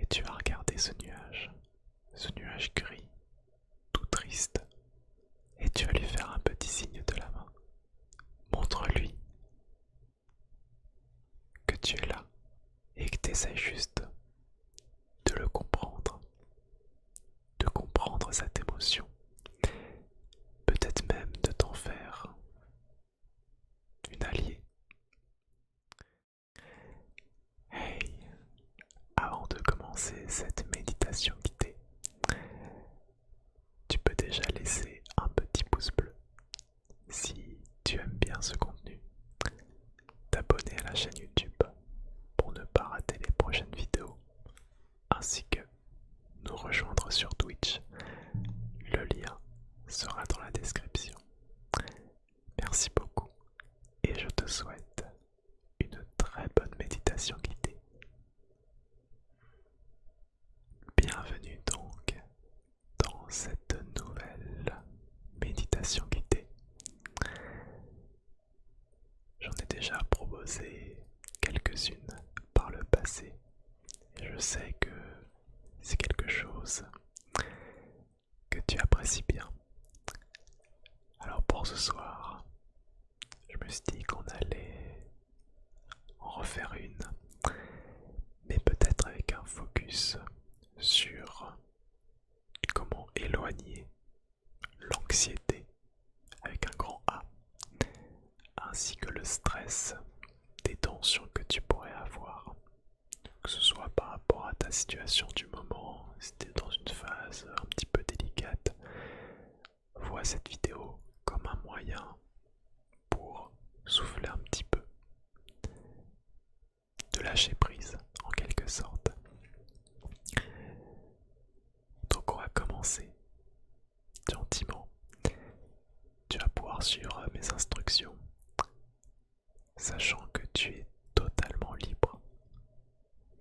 et tu vas regarder ce nuage gris, tout triste, et tu vas lui faire un petit signe de la main. Montre-lui que tu es là et que tu essaies juste de le comprendre, de comprendre cette émotion, peut-être même de t'en faire une alliée. Hey, avant de commencer cette méditation guidée, tu peux déjà laisser un petit pouce bleu si tu aimes bien ce contenu, t'abonner à la chaîne YouTube pour ne pas rater les prochaines vidéos, ainsi que nous rejoindre sur Twitch. Le lien sera dans la description. Merci beaucoup et je te souhaite une très bonne méditation guidée. Bienvenue donc dans cette nouvelle méditation guidée. J'en ai déjà proposé quelques-unes par le passé et je sais que c'est quelque chose que tu apprécies bien. Alors pour ce soir, je me suis dit qu'on allait en refaire une, mais peut-être avec un focus sur comment éloigner l'anxiété avec un grand A, ainsi que le stress, des tensions que tu pourrais avoir, que ce soit par rapport à ta situation du moment, si tu es dans une phase un petit peu délicate. Vois cette vidéo comme un moyen pour souffler un petit peu, de lâcher prise en quelque sorte. Donc on va commencer gentiment. Tu vas pouvoir suivre mes instructions, sachant que tu es totalement libre.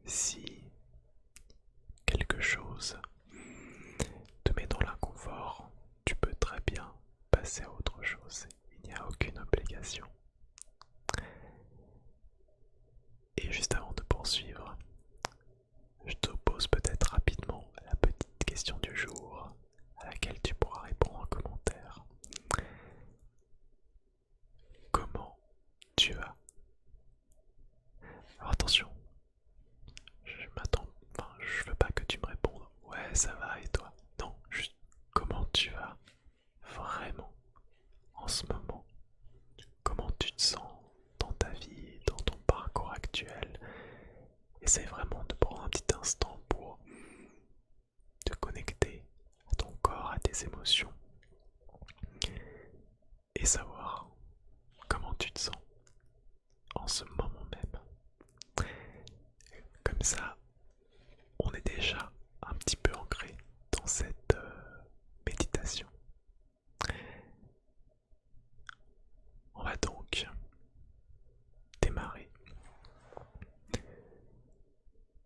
Si quelque chose te met dans l'inconfort, tu peux très bien passer à autre chose. Il n'y a aucune obligation. Et juste avant de poursuivre, je te pose peut-être rapidement la petite question du jour à laquelle tu pourras répondre en commentaire. Comment tu vas? Alors attention, je m'attends, je veux pas que tu me répondes ouais ça va et toi. Non, juste comment tu vas vraiment en ce moment? Comment tu te sens dans ta vie, dans ton parcours actuel? Essaye vraiment de prendre un petit instant pour te connecter à ton corps, à tes émotions et savoir comment tu te sens en ce moment même. Comme ça, on est déjà un petit peu ancré dans cette méditation. On va donc démarrer.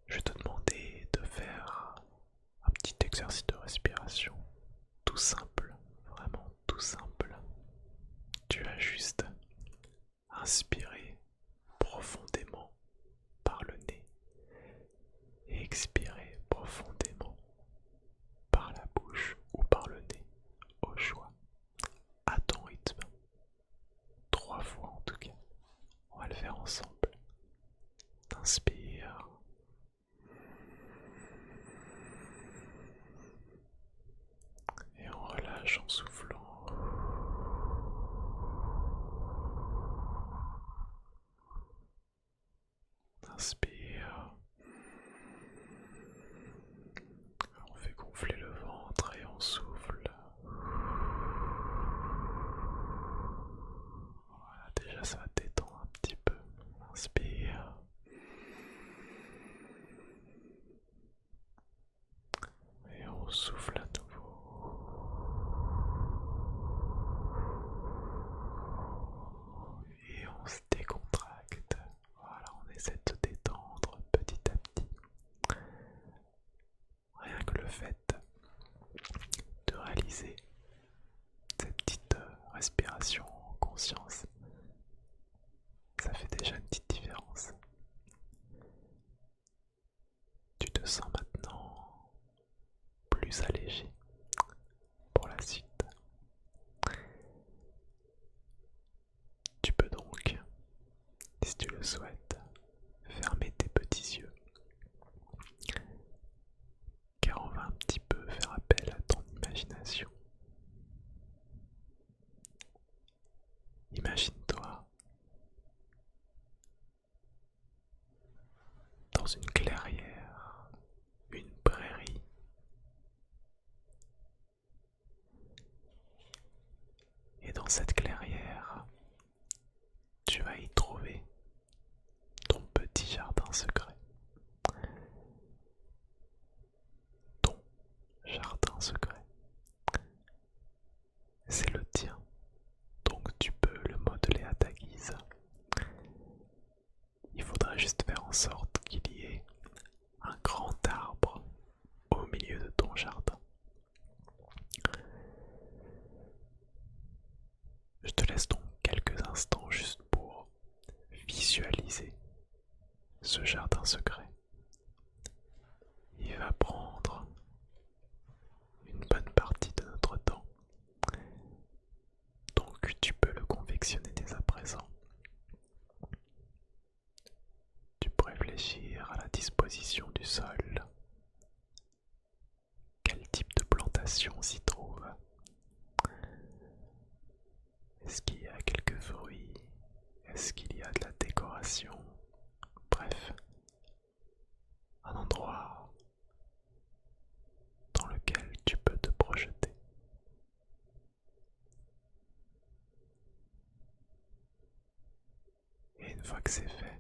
Je vais te demander de faire un petit exercice de respiration, tout simple, vraiment tout simple. Tu vas juste inspirer profondément par le nez et expirer profondément par la bouche ou par le nez, au choix, à ton rythme. 3 fois en tout cas. On va le faire ensemble. Inspire. Et on relâche en soufflant. Inspire. On fait gonfler le ventre et on souffle. Voilà, déjà ça va détendre un petit peu. Inspire. Et on souffle à nouveau. Et on se décontracte. Voilà, on essaie de se détendre petit à petit. Rien que le fait de réaliser cette petite respiration en conscience, ça fait déjà une petite différence. Tu te sens maintenant plus allégé pour la suite. Tu peux donc, si tu le souhaites, fermer tes petits yeux, car on va un petit peu faire appel à ton imagination. Imagine-toi dans une clairière, une prairie, et dans cette clairière, tu vas y trouver ton petit jardin secret. Ton jardin secret. C'est le tien, donc tu peux le modeler à ta guise. Il faudrait juste faire en sorte qu'il y ait un grand arbre au milieu de ton jardin. Je te laisse donc quelques instants juste pour visualiser ce jardin secret. Il va prendre une bonne partie de notre temps, donc tu peux le confectionner dès à présent. Tu peux réfléchir à la disposition du sol. Quel type de plantation s'y trouve? Est-ce qu'il y a quelques fruits? Est-ce qu'il y a de la décoration? Bref, un endroit dans lequel tu peux te projeter. Et une fois que c'est fait,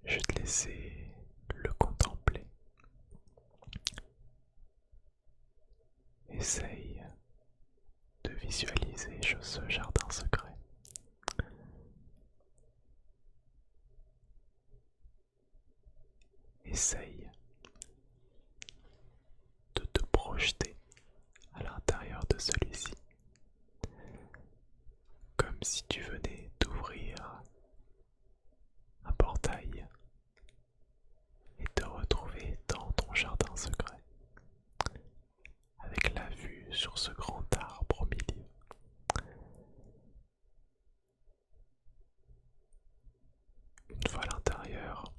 je vais te laisser le contempler. Essaye de visualiser ce jardin secret. Essaye de te projeter à l'intérieur de celui-ci, comme si tu venais d'ouvrir un portail et te retrouver dans ton jardin secret, avec la vue sur ce grand arbre au milieu. Une fois à l'intérieur,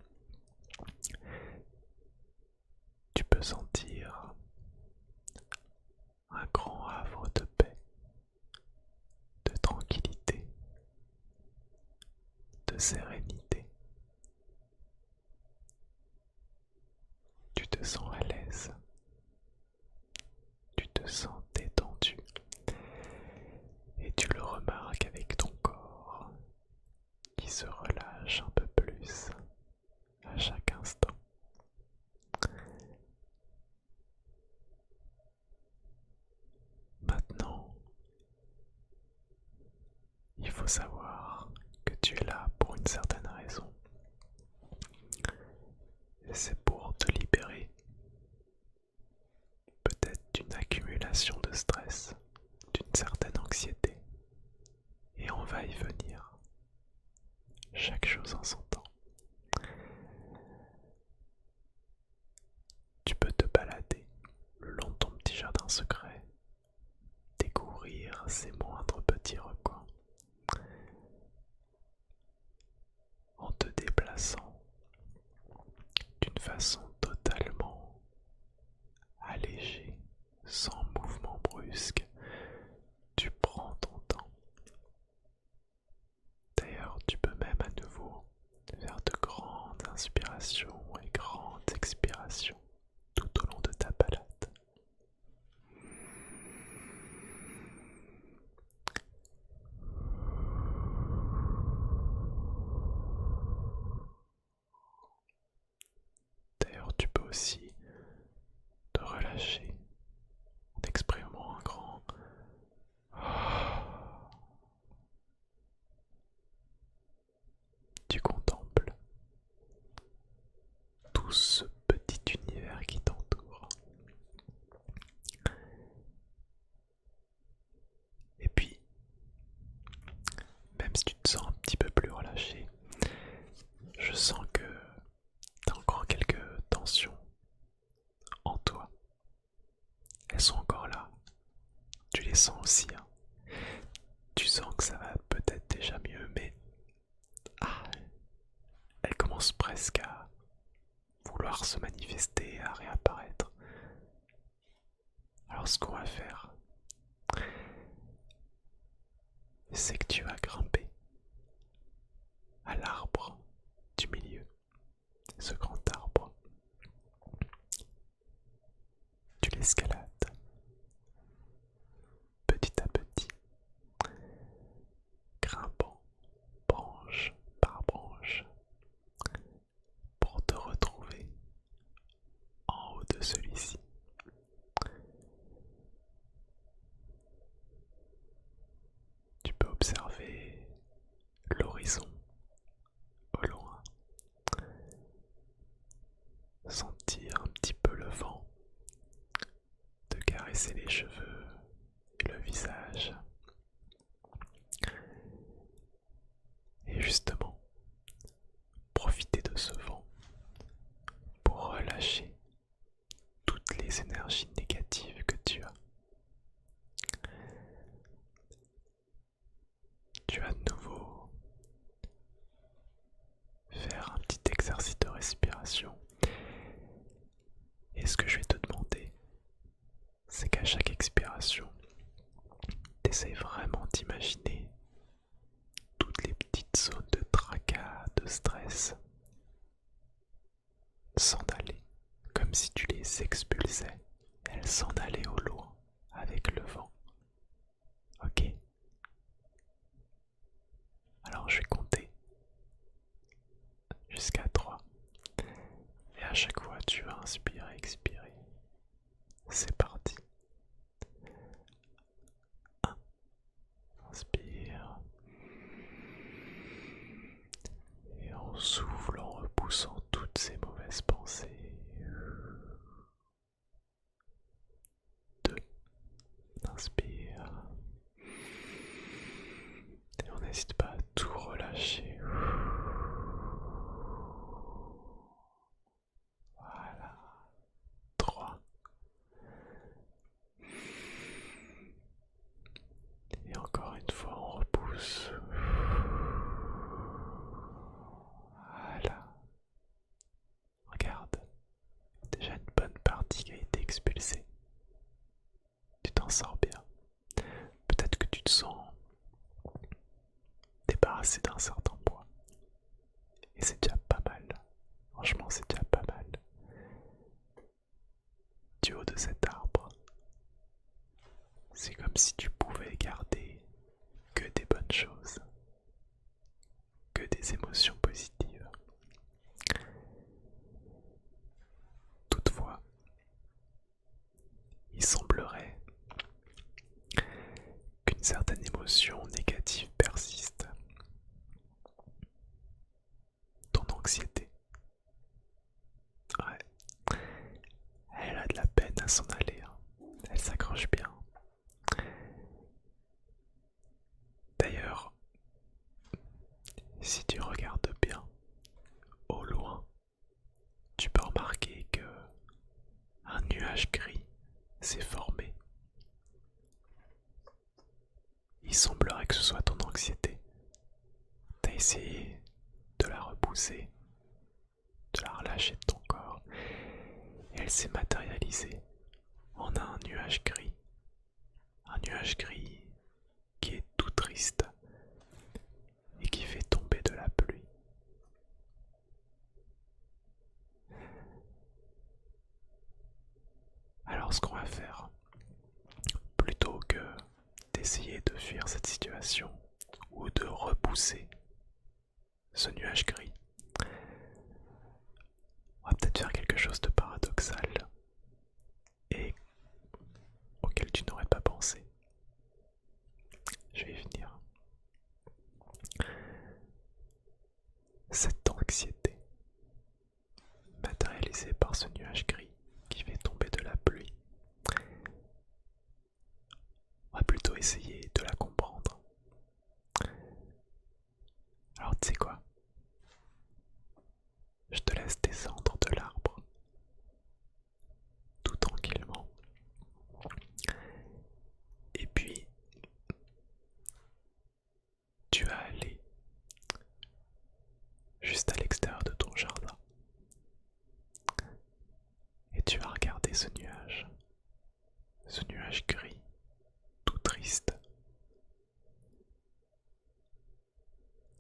tu peux sentir un grand havre de paix, de tranquillité, de sérénité. Tu te sens à l'aise, tu te sens détendu et tu le remarques avec ton corps qui se relâche un peu plus à chaque instant. Maintenant, il faut savoir que tu es là pour une certaine raison. Et c'est pour te libérer peut-être d'une accumulation de stress, d'une certaine anxiété. Et on va y venir. Chaque chose en son temps. Tu peux te balader le long de ton petit jardin secret, découvrir ses moindres petits recoins, en te déplaçant d'une façon totalement allégée, sans mouvement brusque. Tu prends ton temps. D'ailleurs, tu peux même à nouveau faire de grandes inspirations et grandes expirations tout au long de ta balade. D'ailleurs, tu peux aussi te relâcher en exprimant un grand tu contemples tout ce petit univers qui t'entoure. Et puis, même si tu te sens un petit peu plus relâché, je sens que tu as encore quelques tensions sens aussi, hein. Tu sens que ça va peut-être déjà mieux, mais ah, elle commence presque à vouloir se manifester, à réapparaître. Alors ce qu'on va faire, c'est que tu vas grimper à l'arbre du milieu, ce grand arbre. Tu l'escalades petit à petit, grimpant branche par branche, pour te retrouver en haut de celui-ci. Tu peux observer l'horizon au loin, sentir un petit peu le vent, te caresser les cheveux et le visage. Et justement, profiter de ce vent pour relâcher toutes les énergies négatives que tu as. Tu vas de nouveau faire un petit exercice de respiration. Et ce que je vais te demander, c'est qu'à chaque expiration, t'essayes vraiment d'imaginer toutes les petites zones de tracas, de stress, s'en aller, comme si tu les expulsais. Elles s'en allaient au loin avec le vent. Ok? Alors je vais compter jusqu'à 3. Et à chaque fois tu vas inspirer, expirer. C'est parti. 1. Inspire. Et on souffle en repoussant toutes ces mauvaises pensées. 2. Inspire. Et on n'hésite pas à tout relâcher. Voilà. 3. Et encore une fois, on repousse. Voilà. Regarde. Déjà une bonne partie qui a été expulsée. Tu t'en sors bien. Peut-être que tu te sens débarrassé d'un certain poids. Et c'est déjà pas mal. Franchement, c'est déjà pas mal. Du haut de cet arbre, c'est comme si tu pouvais garder que des bonnes choses, que des émotions positives. Toutefois, il semblerait qu'une certaine émotion négative persiste. Ton anxiété. Ouais. Elle a de la peine à s'en aller. Elle s'accroche bien. D'ailleurs, si tu regardes bien, au loin, tu peux remarquer que un nuage gris s'est formé. Il semblerait que ce soit ton anxiété. T'as essayé de la repousser, de la relâcher de ton corps, et elle s'est matérialisée en un nuage gris. Un nuage gris qui est tout triste et qui fait tomber de la pluie. Alors ce qu'on va faire, plutôt que d'essayer de fuir cette situation ou de repousser ce nuage gris, on va peut-être faire quelque chose de paradoxal et auquel tu n'aurais pas pensé. Je vais y venir. Cette anxiété, matérialisée par ce nuage gris qui fait tomber de la pluie, on va plutôt essayer de la comprendre. Alors tu sais quoi? Je te laisse descendre de l'arbre regarder ce nuage gris, tout triste,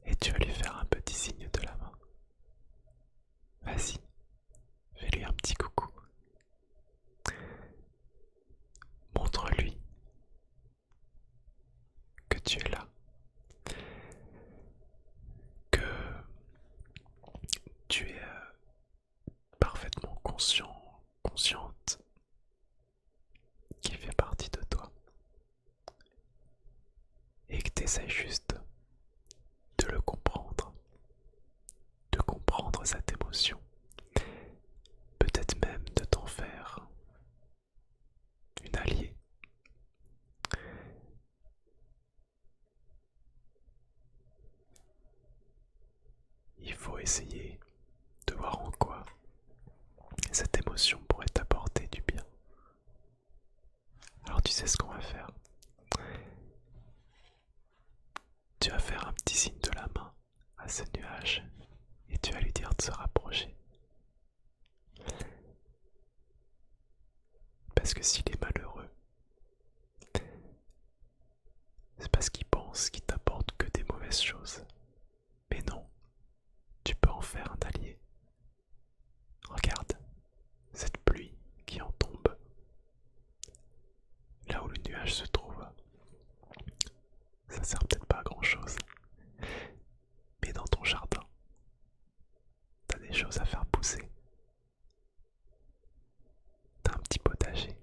et tu vas lui faire un petit signe de la main. Vas-y, fais-lui un petit coucou. Montre-lui que tu es là, que tu es parfaitement consciente qu'il fait partie de toi et que tu essaies juste de le comprendre, de comprendre cette émotion, peut-être même de t'en faire une alliée. Il faut essayer de voir en quoi cette émotion pourrait t'apporter du bien. Alors tu sais ce qu'on va faire. Tu vas faire un petit signe de la main à ce nuage et tu vas lui dire de se rapprocher. Parce que s'il est malheureux, c'est parce qu'il pense qu'il t'apporte que des mauvaises choses. Mais non, tu peux en faire un allié. Regarde, cette pluie qui en tombe, là où le nuage se trouve, ça sert peut-être pas à grand chose. Mais dans ton jardin, t'as des choses à faire pousser. T'as un petit potager.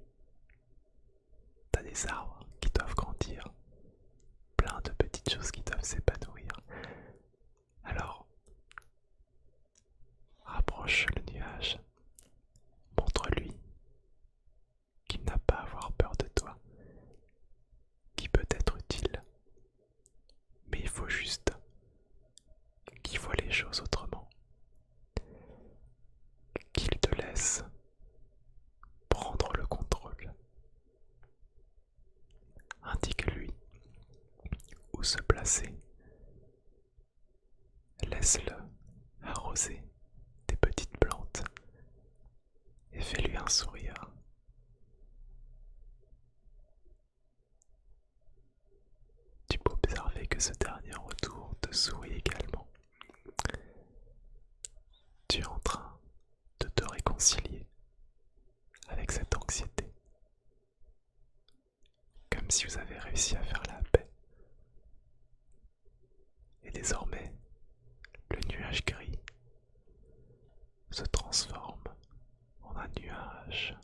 T'as des arbres qui doivent grandir. Plein de petites choses qui doivent s'épanouir. Alors, rapproche le nuage. Montre-lui qu'il n'a pas à avoir peur de toi, qui peut être utile. Mais il faut juste qu'il voit les choses autrement. Qu'il te laisse prendre le contrôle. Indique-lui où se placer. Laisse-le arroser tes petites plantes et fais-lui un sourire. Tu peux observer que ce dernier retour te sourit également. Tu es en train de te réconcilier avec cette anxiété. Comme si vous avez réussi à faire la paix. Et désormais, le nuage gris se transforme en un nuage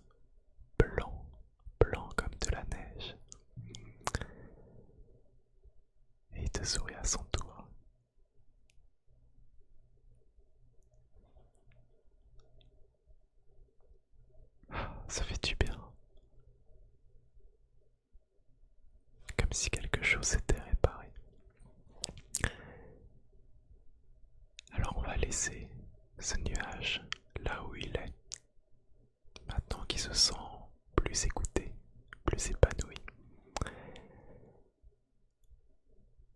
blanc, blanc comme de la neige. Et il te sourit à son tour. Ça fait du bien. Comme si quelque chose s'était réparé. Alors on va laisser ce nuage là où il est. Maintenant qu'il se sent plus écouté, plus épanoui.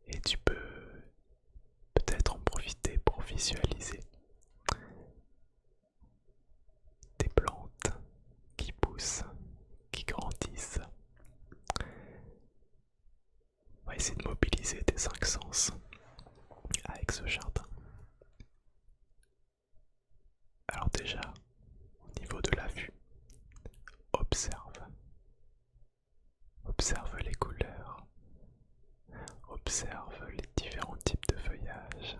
Et tu peux peut-être en profiter pour visualiser des plantes qui poussent, qui grandissent. On va essayer de mobiliser tes 5 sens avec ce jardin. Alors déjà, au niveau de la vue, observe les couleurs, observe les différents types de feuillage,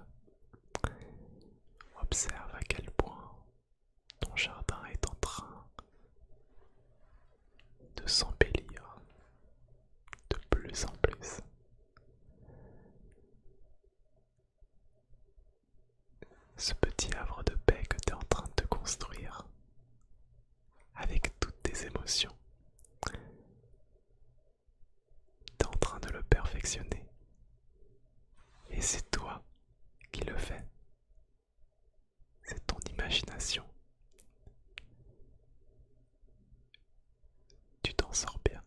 observe à quel point ton jardin est en train de s'embellir de plus en plus. Ce petit havre de paix que tu es en train de te construire avec toutes tes émotions, tu es en train de le perfectionner. Et c'est toi qui le fais. C'est ton imagination. Tu t'en sors bien.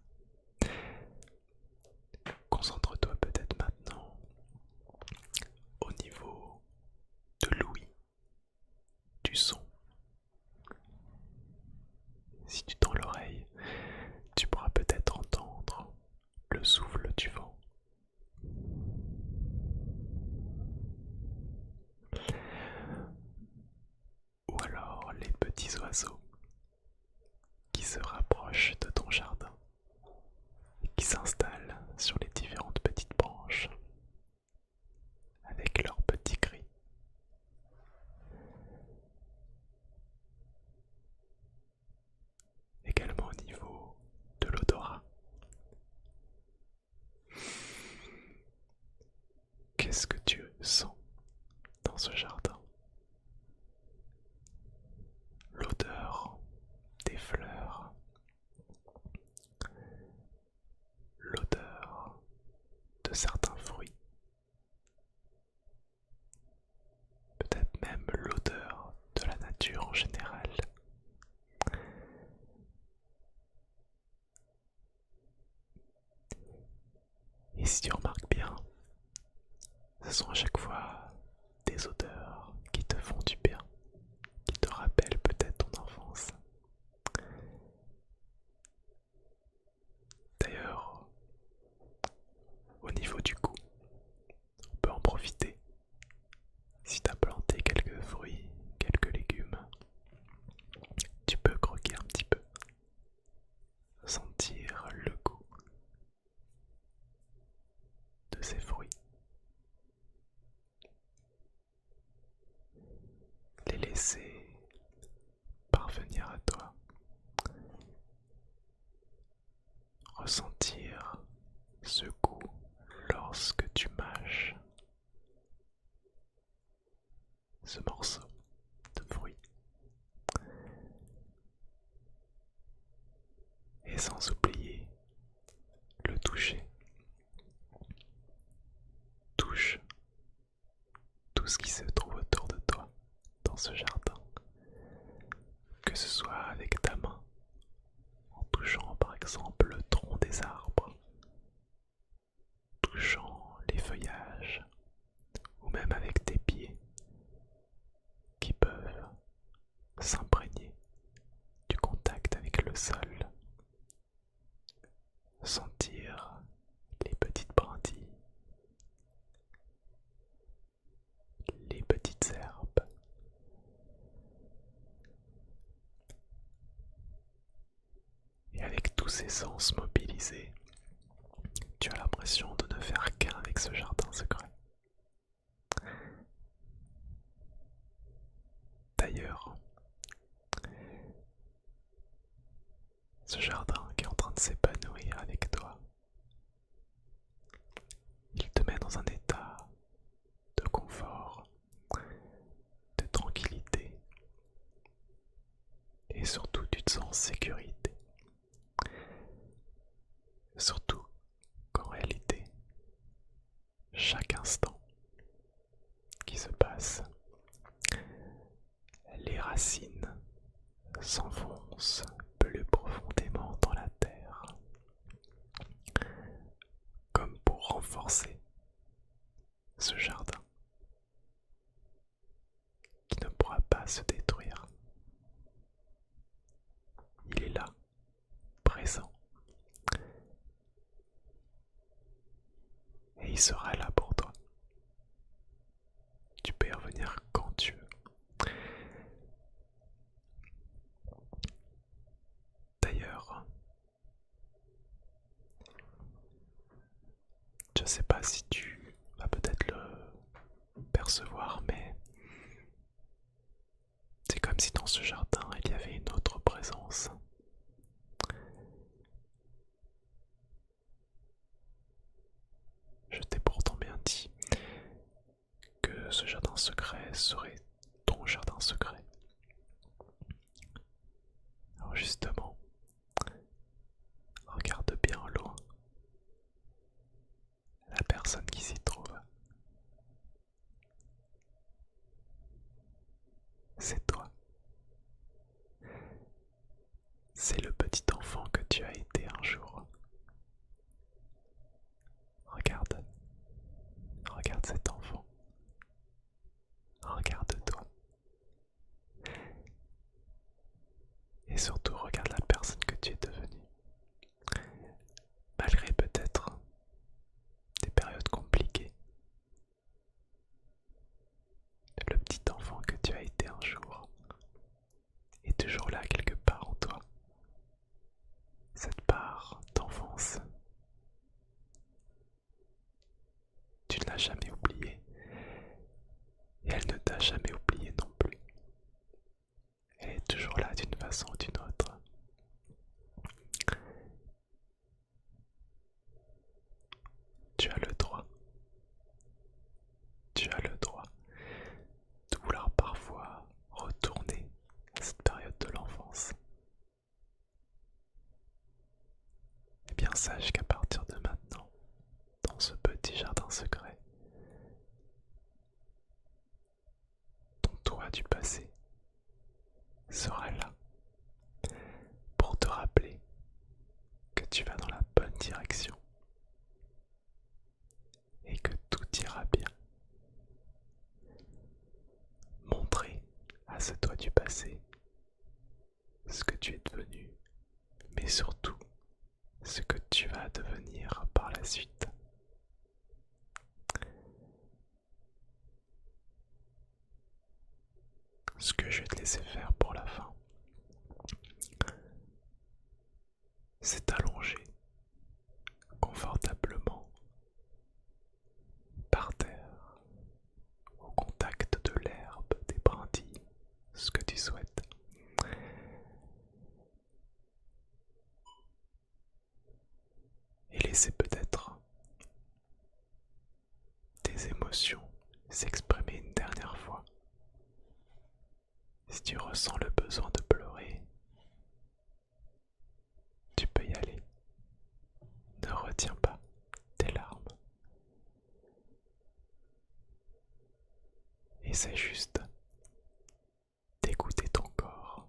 Concentre-toi peut-être maintenant au niveau de l'ouïe, du son. Si tu t'en petits oiseaux qui se rapprochent de ton jardin et qui s'installent sur les différentes petites branches avec leurs petits cris. Également au niveau de l'odorat. Qu'est-ce que tu sens dans ce jardin? L'odeur des fleurs, l'odeur de certains fruits, peut-être même l'odeur de la nature en général. Et si tu remarques bien, ce sont à chaque fois des odeurs qui te font du bien, qui te rappellent peut-être ton enfance. D'ailleurs, au niveau du goût, on peut en profiter. Si tu as planté quelques fruits, quelques légumes, tu peux croquer un petit peu, sentir le goût de ces fruits, les laisser parvenir à toi, ressentir ce goût lorsque tu mâches ce morceau de fruit. Et sans oublier le toucher. Touche tout ce qui se trouve autour de toi dans ce jardin. Que ce soit avec ta main, en touchant par exemple le tronc des arbres, touchant les feuillages, ou même avec tes pieds qui peuvent s'imprégner du contact avec le sol, sentir les petites brindilles, les petites herbes. Et avec tous ces sens mobilisés, tu as l'impression de ne faire qu'un avec ce jardin secret. D'ailleurs, ce jardin qui est en train de s'épanouir avec toi, il te met dans un état de confort, de tranquillité et surtout tu te sens en sécurité. Surtout qu'en réalité, chaque instant qui se passe, les racines s'enfoncent plus profondément dans la terre, comme pour renforcer ce jardin qui ne pourra pas se détruire. Il est là, présent, et il sera là pour toi. Tu peux y revenir quand tu veux. D'ailleurs, je ne sais pas si tu vas peut-être le percevoir, mais c'est comme si dans ce jardin il y avait une autre présence. Je t'ai pourtant bien dit que ce jardin secret serait ton jardin secret. Alors justement, regarde bien au loin la personne qui s'y trouve. C'est toi. C'est le petit enfant que tu as été un jour. Regarde, regarde cet enfant. Regarde-toi. Et surtout, regarde la personne que tu es devenue. Malgré peut-être des périodes compliquées, le petit enfant que tu as été un jour est toujours là d'une façon ou d'une autre. Tu as le droit. Tu as le droit de vouloir parfois retourner à cette période de l'enfance. Eh bien, sache qu'à partir de maintenant, dans ce petit jardin secret, ton toi du passé sera là pour te rappeler que tu vas dans la bonne direction et que tout ira bien. Montrer à ce toi du passé ce que tu es devenu, mais surtout ce que tu vas devenir par la suite. Ce que je vais te laisser faire pour la fin, c'est t'allonger confortablement par terre, au contact de l'herbe, des brindilles, ce que tu souhaites. Et laisser peut-être tes émotions s'exprimer une dernière fois. Si tu ressens le besoin de pleurer, tu peux y aller. Ne retiens pas tes larmes. Essaie juste d'écouter ton corps,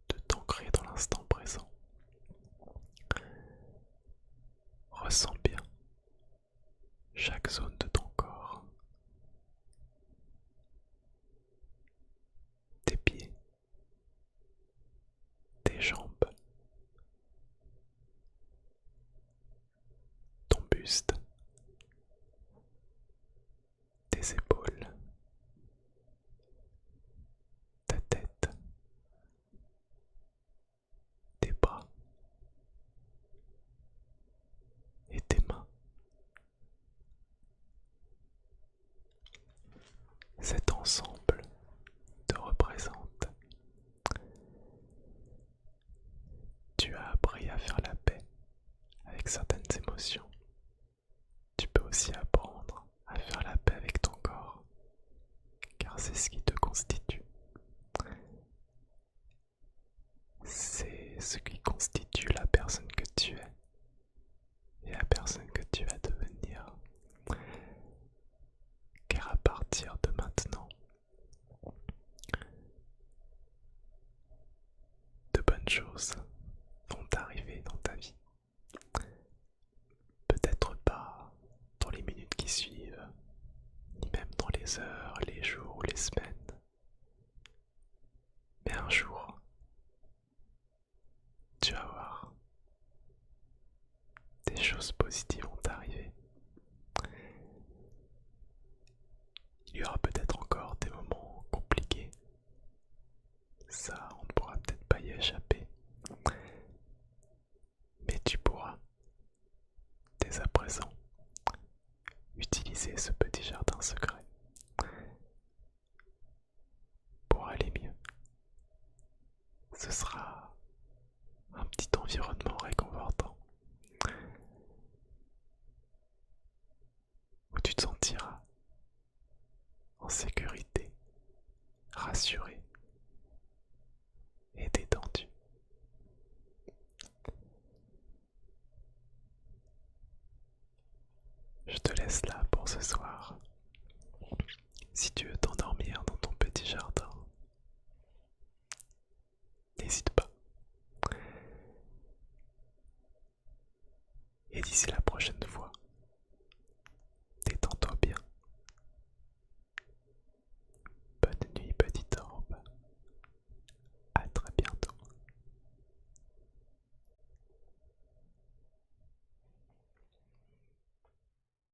de t'ancrer dans l'instant présent. Ressens bien chaque zone de ton corps, tes pieds, tes jambes, ton buste, tes épaules, ta tête, tes bras et tes mains. Cet ensemble te représente. Tu as appris à faire la paix avec certaines émotions. Tu peux aussi apprendre à faire la paix avec ton corps, car c'est ce qui te constitue. C'est ce qui constitue la personne que tu es et la personne que tu vas devenir. Car à partir de maintenant, de bonnes choses vont arriver dans ta vie. Peut-être pas dans les minutes qui suivent, ni même dans les heures, les jours ou les semaines. Mais un jour, tu vas voir, des choses positives vont arriver. Il y aura peut-être encore des moments compliqués. Ça, on ne pourra peut-être pas y échapper. Mais tu pourras, dès à présent, utiliser ce petit jardin secret pour aller mieux. Ce sera un petit environnement réconfortant où tu te sentiras en sécurité, rassuré et détendu. Je te laisse là pour ce soir. Si tu veux t'endormir dans ton petit jardin, n'hésite pas. Et d'ici la prochaine